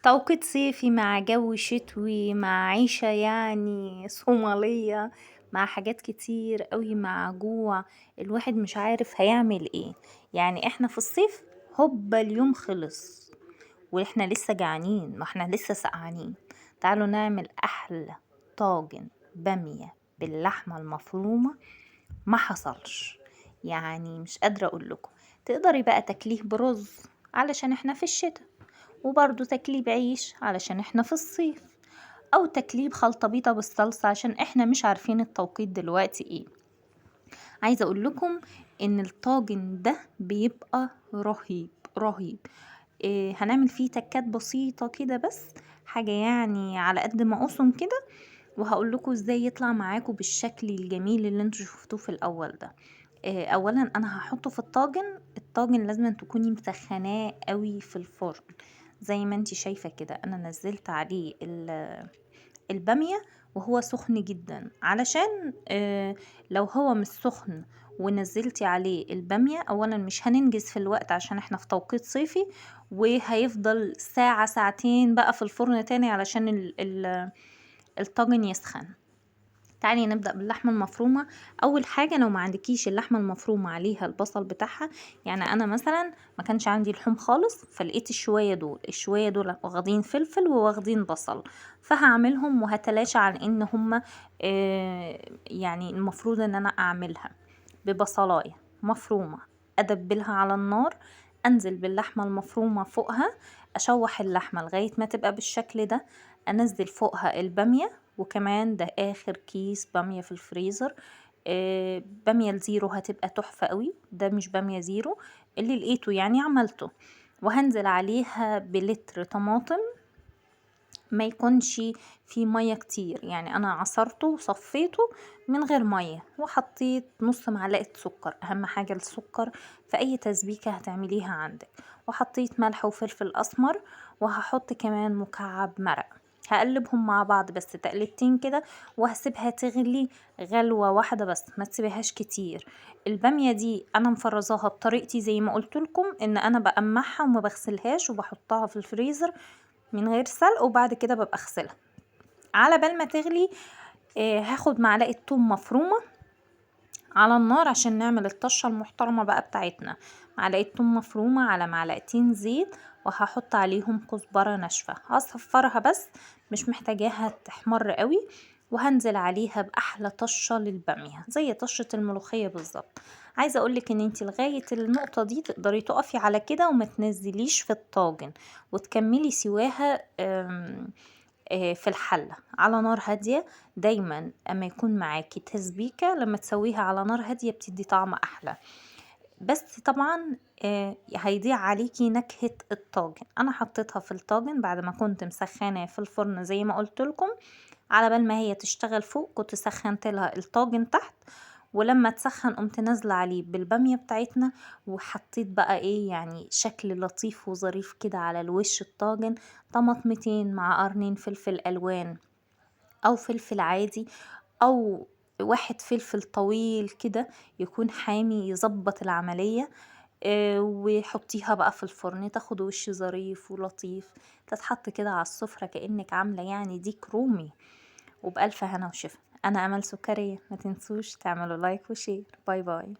توقيت صيفي مع جو شتوي مع عيشة يعني صومالية مع حاجات كتير قوي مع جوع. الواحد مش عارف هيعمل ايه. يعني احنا في الصيف هوبا اليوم خلص واحنا لسه جعانين، ما احنا لسه سقعانين. تعالوا نعمل احلى طاجن بامية باللحمة المفرومة. ما حصلش، يعني مش قادرة اقول لكم. تقدري بقى تاكليه برز علشان احنا في الشتاء، وبرضو تكليب عيش علشان احنا في الصيف، او تكليب خلطة بيضة بالصلصة عشان احنا مش عارفين التوقيت دلوقتي ايه. عايزة اقول لكم ان الطاجن ده بيبقى رهيب رهيب. إيه، هنعمل فيه تكات بسيطة كده، بس حاجة يعني على قد ما قسم كده. وهقول لكم ازاي يطلع معاكم بالشكل الجميل اللي انتوا شفتوه في الاول ده. اولا انا هحطه في الطاجن لازم أن تكوني مسخناه قوي في الفرن. زي ما انتي شايفة كده انا نزلت عليه البامية وهو سخن جدا، علشان لو هو مش سخن ونزلتي عليه البامية اولا مش هننجز في الوقت عشان احنا في توقيت صيفي، وهيفضل ساعة ساعتين بقى في الفرن تاني علشان الطاجن يسخن. تعالي نبدأ باللحمة المفرومة. أول حاجة لو ما عندكيش اللحمة المفرومة عليها البصل بتاعها، يعني أنا مثلا ما كانش عندي لحوم خالص، فلقيت الشوية دول واخدين فلفل وواخدين بصل، فهعملهم وهتلاشى عن إن هما يعني المفروض إن أنا أعملها ببصلاية مفرومة، أدبلها على النار، أنزل باللحمة المفرومة فوقها، أشوح اللحمة لغاية ما تبقى بالشكل ده، أنزل فوقها البامية. وكمان ده اخر كيس بامية في الفريزر. بامية الزيرو هتبقى تحفة قوي، ده مش بامية زيرو، اللي لقيته يعني عملته. وهنزل عليها بلتر طماطم، ما يكونش فيه مية كتير، يعني انا عصرته وصفيته من غير مية، وحطيت نص معلقة سكر، اهم حاجة السكر في اي تسبيكة هتعمليها عندك. وحطيت ملح وفلفل اسمر، وهحط كمان مكعب مرق. هقلبهم مع بعض بس تقلبتين كده، وهسيبها تغلي غلوة واحدة بس، ما تسيبهاش كتير. البامية دي انا مفرزاها بطريقتي زي ما قلت لكم، ان انا بقمعها وما بغسلهاش وبحطها في الفريزر من غير سلق، وبعد كده ببقى اغسلها على بال ما تغلي. هاخد معلقة توم مفرومة على النار عشان نعمل الطشة المحترمة بقى بتاعتنا. معلقة توم مفرومة على معلقتين زيت، وهحط عليهم كزبرة ناشفة هصفرها بس، مش محتاجاها تحمر قوي. وهنزل عليها بأحلى طشة للبامية زي طشة الملوخية بالظبط. عايزة اقولك ان انتي لغاية النقطة دي تقدري تقفي على كده وما تنزليش في الطاجن، وتكملي سواها في الحلة على نار هادية. دايما اما يكون معاكي تسبيكة لما تسويها على نار هادية بتدي طعم احلى. بس طبعا هيضيع عليكي نكهة الطاجن. انا حطيتها في الطاجن بعد ما كنت مسخنة في الفرن زي ما قلت لكم، على بال ما هي تشتغل فوق كنت سخنت لها الطاجن تحت، ولما تسخن قمت نازله عليه بالباميه بتاعتنا. وحطيت بقى ايه يعني شكل لطيف وظريف كده على الوش الطاجن، طماطمتين مع قرنين فلفل الوان او فلفل عادي، او واحد فلفل طويل كده يكون حامي يظبط العملية. وحطيها بقى في الفرن تاخد وش ظريف ولطيف، تتحط كده على السفرة كأنك عاملة يعني ديك رومي. وبألف هنا وشفا. أنا أمل سكرية، ما تنسوش تعملوا لايك وشير. باي باي.